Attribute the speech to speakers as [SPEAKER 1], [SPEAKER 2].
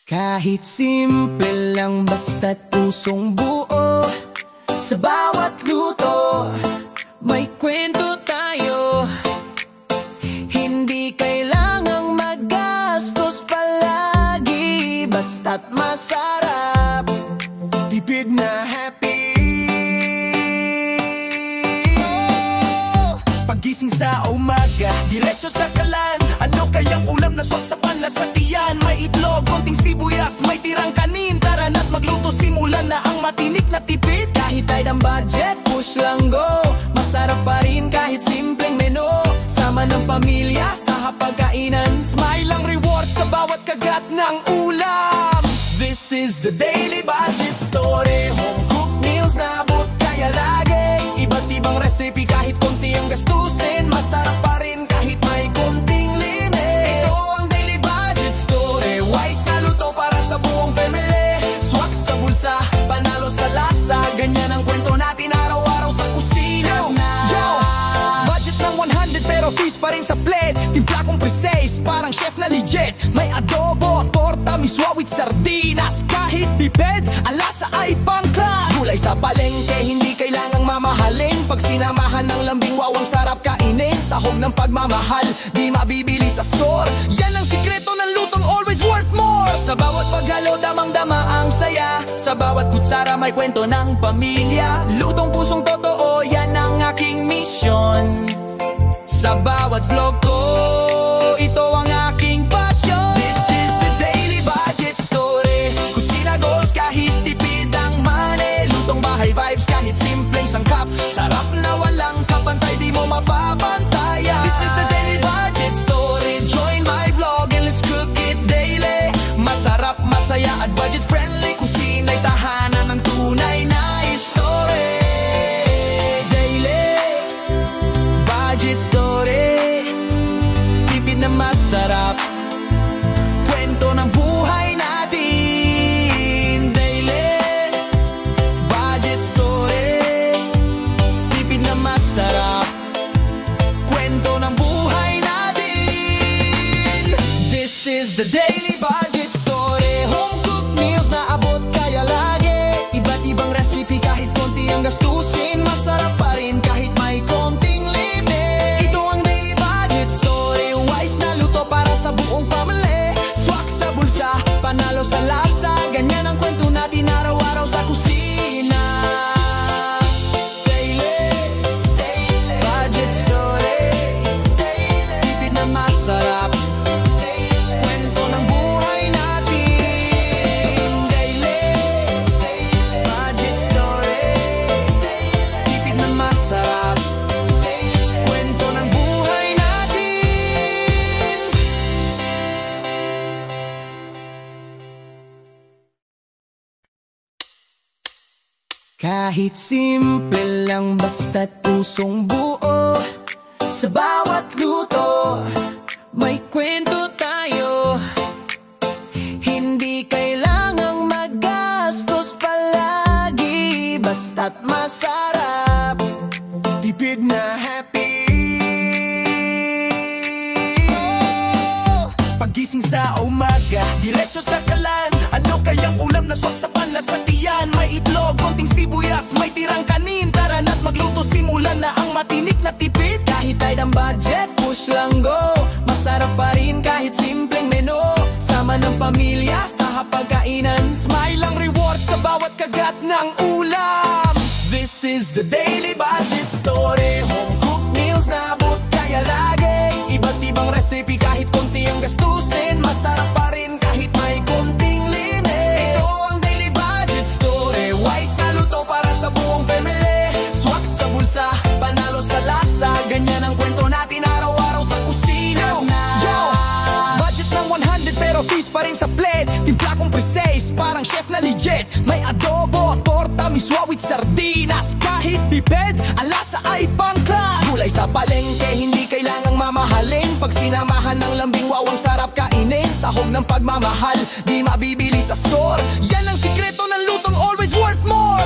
[SPEAKER 1] Kahit simple lang basta't pusong buo, sa bawat luto may kwento tayo. Hindi kailangang magastos palagi, basta't masarap, tipid na happy. Pagising sa umaga, diretso sa kalan, ano kayang ulam na swak sa panlasatian? May itlog, konting sibuyas, may tirang kanin. Tara na't magluto, simulan na ang matinik na tipid. Kahit tight ang budget, push lang go. Masarap pa rin kahit simpleng menu. Sama ng pamilya sa hapagkainan, smile ang reward sa bawat kagat ng ulam. This is the Daily Budget Story. Home cooked meals na abot kaya lagi. Iba't ibang recipe kahit konti ang gastusin. Masarap pa rin kahit may konting limit. Ito ang Daily Budget Story. Wise na luto para sa buong family. Swak sa bulsa, panalo sa lasa. Ganyan ang kwento natin araw-araw sa kusina. Yo! Budget ng 100 pero fish pa rin sa plate. Timpla kong precise, parang chef na legit. May adobo, torta, miswa with sardinas. Kahit tipid, ang lasa ay pang-class. Gulay sa palengke, hindi kailangang mamahalin. Pag sinamahan ng lambing, wawang sarap kainin. Sahog ng pagmamahal, di mabibili sa store. Yan ang sikreto ng lutong always worth more. Sa bawat paghalo, damang-dama ang saya. Sa bawat kutsara, may kwento ng pamilya. Lutong pusong totoo, yan ang aking mission. Sa bawat vlog ko, ito ang aking passion. This is the Daily Budget Story. Kusina goals kahit tipid ang money. Lutong bahay vibes kahit simpleng sangkap. Sarap na walang kapantay, di mo mapapantayan. This is the Daily Budget Story. Join my vlog and let's cook it daily. Masarap, masaya at budget friendly. Kusina'y tahanan ng tunay na story. Daily Budget Story, tipid na masarap, kwento ng buhay natin. Daily Budget Story, tipid na masarap, kwento ng buhay natin. This is the Daily Budget Story. Home cooked meals na abot kaya lagi. Iba't ibang recipe kahit konti ang gastusin. Masarap pa rin kahit may konting limit. Ito ang Daily Budget Story. Wise na luto para sa buong family. Swak sa bulsa, panalo sa lasa. Ganyan ang kwento natin araw-araw sa kusina. Daily Budget Story, tipid na masarap, kwento ng buhay natin. Daily Budget Story, tipid na masarap, kwento ng buhay natin. Kahit simple lang basta't pusong buo, sa bawat luto may kwento tayo. Hindi kailangang magastos palagi, basta't masarap, tipid na happy. Pagising sa umaga, diretso sa kalan, ano kayang ulam na swak sa panlasatian? May itlog, konting sibuyas, may tirang kanin. Tara na't magluto, simulan na ang matinik na tipid. Kahit tight ang budget, push lang go. Masarap pa rin kahit simpleng menu. Sama ng pamilya sa hapagkainan, smile ang reward sa bawat kagat ng ulam. This is the Daily Budget Story. Home cooked meals na abot kaya lagi. Iba't ibang recipe kahit konti ang gastusin. Masarap pa rin kahit may konting limit. Ito ang Daily Budget Story. Wise na luto para sa buong family. Swak sa bulsa, panalo sa lasa. Ganyan ang kwento natin araw-araw sa kusina. Yo! Budget ng 100 pero fish pa rin sa plate. Timpla kong precise, parang chef na legit. May adobo, torta, miswa with sardinas. Kahit tipid, ang lasa ay pang-class. Gulay sa palengke, hindi kailangang mamahalin. Pag sinamahan ng lambing, wawang sarap kainin. Sahog ng pagmamahal, di mabibili sa store. Yan ang sikreto ng lutong always worth more.